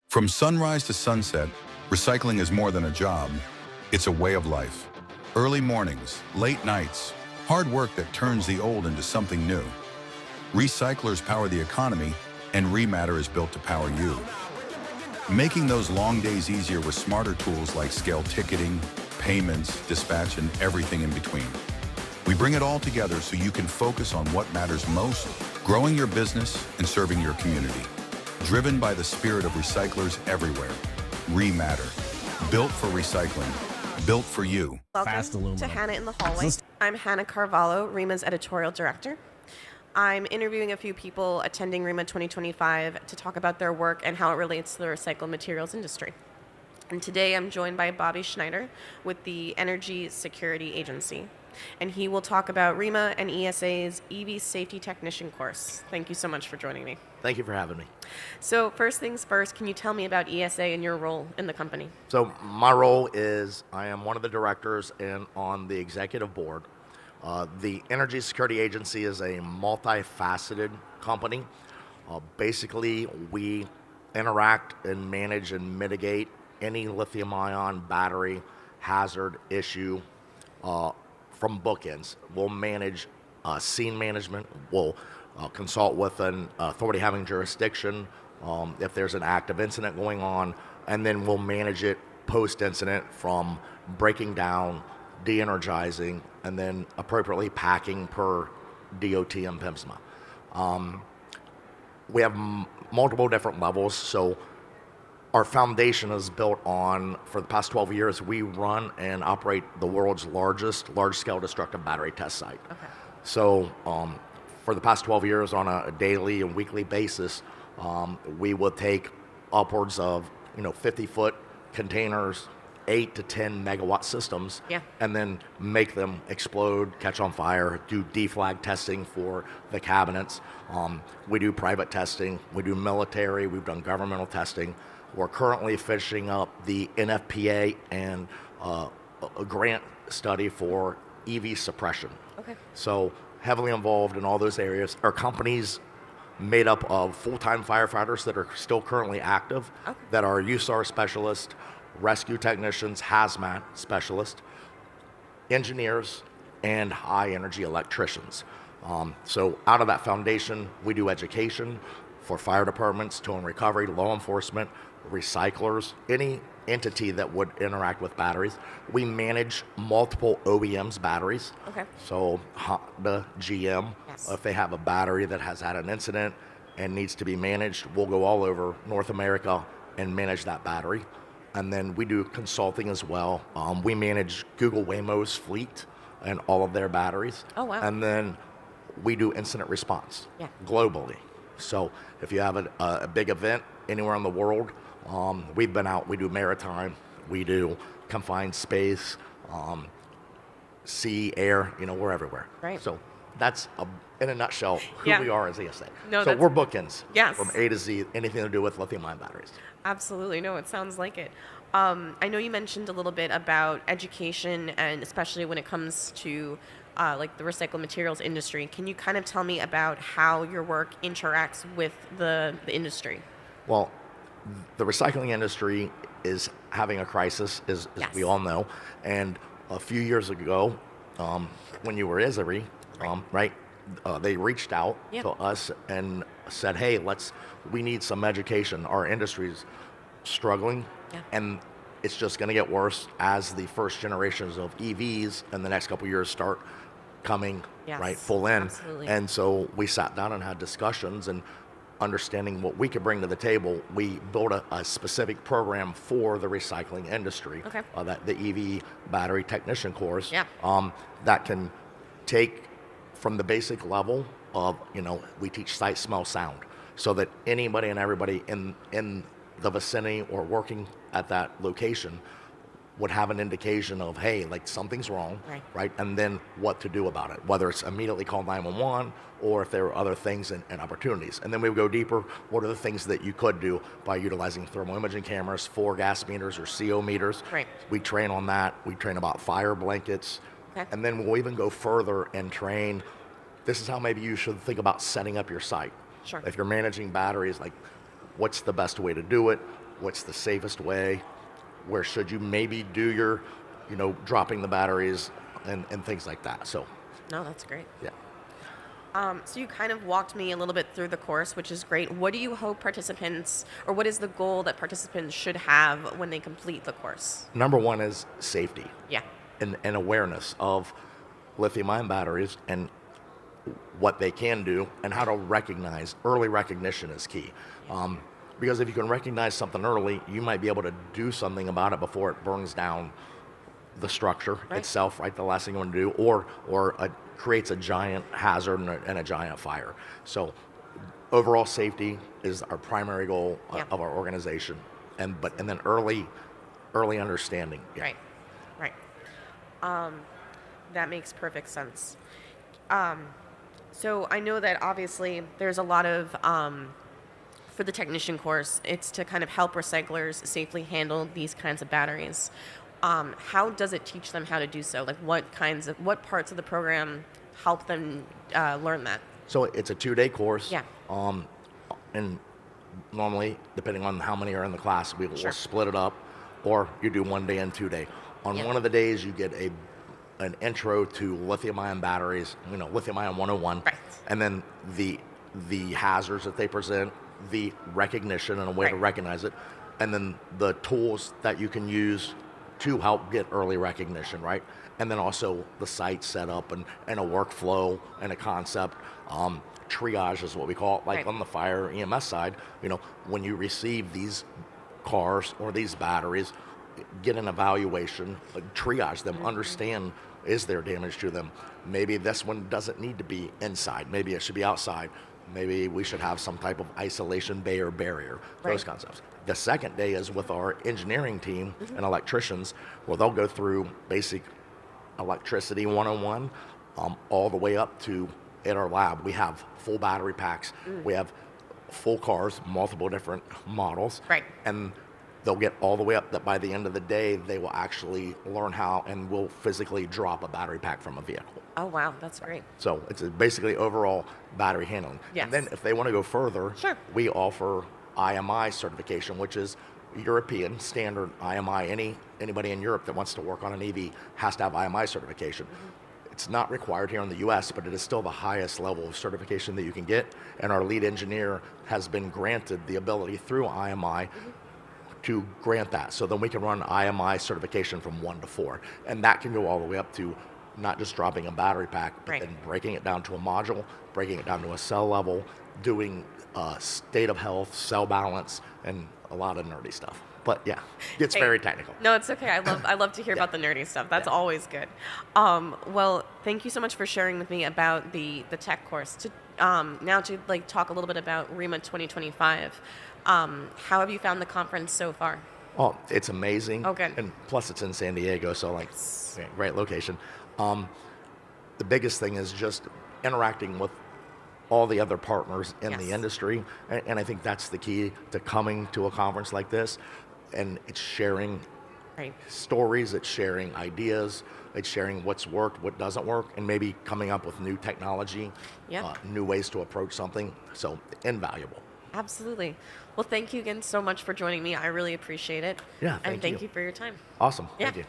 From sunrise to sunset, recycling is more than a job. It's a way of life. Early mornings, late nights, hard work that turns the old into something new. Recyclers power the economy, and ReMatter is built to power you. Making those long days easier with smarter tools like scale ticketing, payments, dispatch, and everything in between. We bring it all together so you can focus on what matters most, growing your business and serving your community. Driven by the spirit of recyclers everywhere. ReMatter. Built for recycling. Built for you. Welcome to Hannah in the Hallway. I'm Hannah Carvalho, ReMA's editorial director. I'm interviewing a few people attending ReMA 2025 to talk about their work and how it relates to the recycled materials industry. And today I'm joined by Bobby Schneider with the Energy Security Agency. And he will talk about ReMA and ESA's EV Safety Technician course. Thank you so much for joining me. Thank you for having me. So first things first, can you tell me about ESA and your role in the company? So my role is I am one of the directors and on the executive board. The Energy Security Agency is a multifaceted company. Basically, we interact and manage and mitigate any lithium-ion battery hazard issue from bookends. We'll manage scene management. We'll consult with an authority having jurisdiction if there's an active incident going on, and then we'll manage it post-incident from breaking down, de-energizing, and then appropriately packing per DOT and PIMSMA. We have multiple different levels, so our foundation is built on, for the past 12 years, we run and operate the world's largest large-scale destructive battery test site. Okay. So for the past 12 years, on a daily and weekly basis, we will take upwards of 50-foot containers, 8 to 10 megawatt systems, and then make them explode, catch on fire, do deflag testing for the cabinets. We do private testing, we do military, we've done governmental testing. We're currently finishing up the NFPA and a grant study for EV suppression. Okay. So heavily involved in all those areas. Our company's made up of full-time firefighters that are still currently active, that are USAR specialists, rescue technicians, hazmat specialists, engineers, and high-energy electricians. So out of that foundation, we do education for fire departments, tow and recovery, law enforcement, recyclers, any entity that would interact with batteries. We manage multiple OEMs' batteries. Okay. So Honda, GM, if they have a battery that has had an incident and needs to be managed, we'll go all over North America and manage that battery. And then we do consulting as well. We manage Google Waymo's fleet and all of their batteries. Oh, wow. And then we do incident response globally. So if you have a big event anywhere in the world, we've been out. We do maritime, we do confined space, sea, air, we're everywhere. Right. So that's, in a nutshell, who we are as ESA. No, so we're bookends from A to Z, anything to do with lithium-ion batteries. Absolutely. No, it sounds like it. I know you mentioned a little bit about education, and especially when it comes to like the recycled materials industry. Can you kind of tell me about how your work interacts with the industry? Well, the recycling industry is having a crisis, as we all know. And a few years ago, when you were ISRI, they reached out to us and said, hey, we need some education. Our industry's struggling, and it's just going to get worse as the first generations of EVs in the next couple of years start coming full in. Absolutely. And so we sat down and had discussions, and understanding what we could bring to the table, we built a specific program for the recycling industry, that the EV battery technician course, that can take from the basic level of, we teach sight, smell, sound, so that anybody and everybody in the vicinity or working at that location would have an indication of, hey, something's wrong, right? And then what to do about it, whether it's immediately call 911 or if there are other things and opportunities. And then we would go deeper. What are the things that you could do by utilizing thermal imaging cameras, 4 gas meters or CO meters? Right. We train on that. We train about fire blankets. And then we'll even go further and train, this is how maybe you should think about setting up your site. Sure. If you're managing batteries, what's the best way to do it? what's the safest way, where should you maybe do your, dropping the batteries and things like that. So, No, that's great. yeah. So you kind of walked me a little bit through the course, which is great. What do you hope participants, or what is the goal that participants should have when they complete the course? Number one is safety Yeah. and awareness of lithium-ion batteries and what they can do and how to recognize. Early recognition is key. Because if you can recognize something early, you might be able to do something about it before it burns down the structure itself, right? The last thing you want to do, or creates a giant hazard and a giant fire. So overall safety is our primary goal of our organization, and then early understanding. Yeah. Right. That makes perfect sense. So I know that obviously there's a lot of for the technician course, it's to kind of help recyclers safely handle these kinds of batteries. How does it teach them how to do so? Like what parts of the program help them learn that? So it's a 2-day course. Yeah. And normally, depending on how many are in the class, we'll Sure. split it up, or you do 1 day and 2 day. On one of the days, you get an intro to lithium-ion batteries, lithium-ion 101, Right. and then the hazards that they present, the recognition and a way to recognize it, and then the tools that you can use to help get early recognition, right? And then also the site setup and a workflow and a concept. Triage is what we call it, like on the fire EMS side, when you receive these cars or these batteries, get an evaluation, triage them, understand, is there damage to them? Maybe this one doesn't need to be inside, maybe it should be outside. Maybe we should have some type of isolation bay or barrier, those concepts. The second day is with our engineering team and electricians, where they'll go through basic electricity 101, all the way up to, at our lab, we have full battery packs. We have full cars, multiple different models. Right. And they'll get all the way up that by the end of the day, they will actually learn how and will physically drop a battery pack from a vehicle. Oh, wow. That's great. So it's basically overall battery handling. Yes. And then if they want to go further, Sure. we offer IMI certification, which is European standard IMI. Anybody in Europe that wants to work on an EV has to have IMI certification. It's not required here in the US, but it is still the highest level of certification that you can get. And our lead engineer has been granted the ability through IMI to grant that. So then we can run IMI certification from 1 to 4. And that can go all the way up to not just dropping a battery pack, but then breaking it down to a module, breaking it down to a cell level, doing state of health, cell balance, and a lot of nerdy stuff. But yeah, it's very technical. No, it's okay. I love to hear about the nerdy stuff. That's always good. Well, thank you so much for sharing with me about the tech course. Now to talk a little bit about ReMA 2025. How have you found the conference so far? Oh, it's amazing. Oh, good. And plus it's in San Diego, so great location. The biggest thing is just interacting with all the other partners in the industry. And I think that's the key to coming to a conference like this. And it's sharing stories, it's sharing ideas, it's sharing what's worked, what doesn't work, and maybe coming up with new technology, new ways to approach something. So invaluable. Absolutely. Well, thank you again so much for joining me. I really appreciate it. Yeah, and thank you for your time. Awesome. Yeah. Thank you.